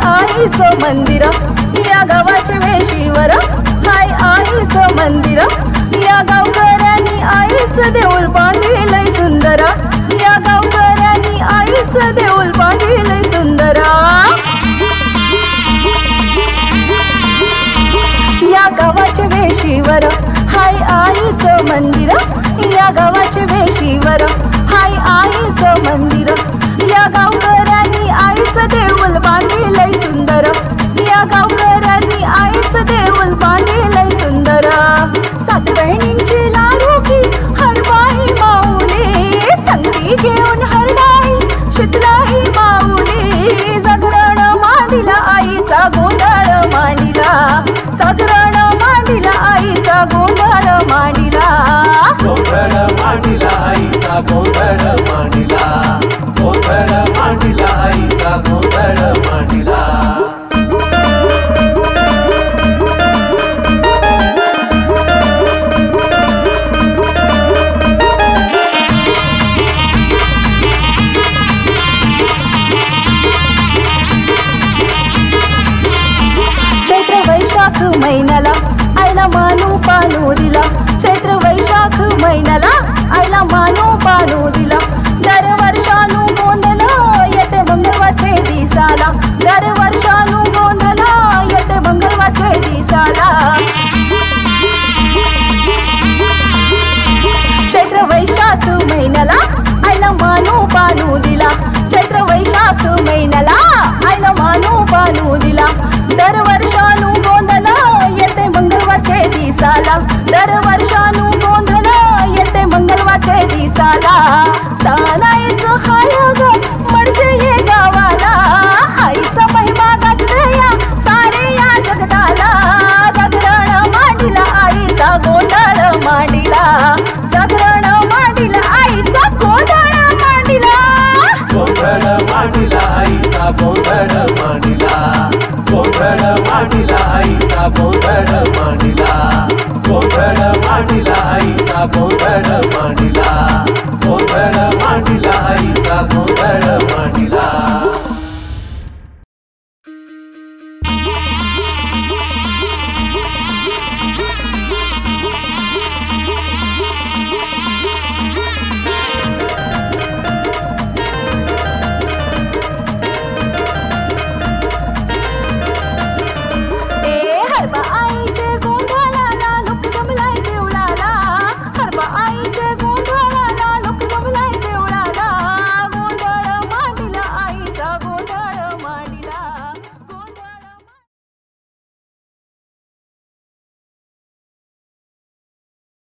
आईचं मंदिर, या गावाच्या वेशीवर हाय आईचं मंदिर। या गावकऱ्यांनी आईचं देऊळ बांधिलंय सुंदर, या गावकऱ्यांनी आईचं देऊळ बांधिलंय सुंदर। या गावाच्या वेशीवर हाय आईचं मंदिर, या गावाच्या वेशीवर हाय आईचं मंदिर। या गावकऱ्यांनी आईचं देऊळ बांधिलंय सुंदर, या गावकऱ्यांनी आईचं देऊळ बांधिलंय सुंदर। सात बहिणींची लाडकी हरवाई माऊली, संगती घेऊन हरवाई शीतलाई माऊली। जागरण मांडिला आईचा गोंधळ मांडिला, जागरण मांडिला आईचा गोंधळ मांडिला। गोंधळ मांडिला आईचा गोंधळ मांडिला, गोंधळ मांडिला आईचा गोंधळ मांडिला। चैत्र वैशाख महिन्याला आईला मानू पानू दिला, चैत्र वैशाख महिन्याला आईला मानू पानू दिला। दरवर्षानु गोंधळ येते मंगळवारचे दिसाला, दरवर्षानु गोंधळ येते मंगळवारचे दिसाला। चैत्र वैशाख महिन्याला आईला मानू पानू दिला, चैत्र वैशाख महिन्याला आईला मानू पानू दिला। दरवर्षानु गोंधळ येते मंगळवारचे दिसाला, दरवर्षानु गोंधळ येते मंगळवारचे दिसाला। सानाईचं हाय ग म्हणजे ये गावाला, आईचा महिमा गाजते या सारे या जगताला। जागरण मांडिला आईचा गोंधळ मांडिला, जागरण मांडिला आईचा गोंधळ मांडिला। गोंधळ मांडिला आईचा गोंधळ मांडिला, गोंधळ मांडिला आईचा गोंधळ मांडिला, गोंधळ मांडिला आईचा गोंधळ मांडिला।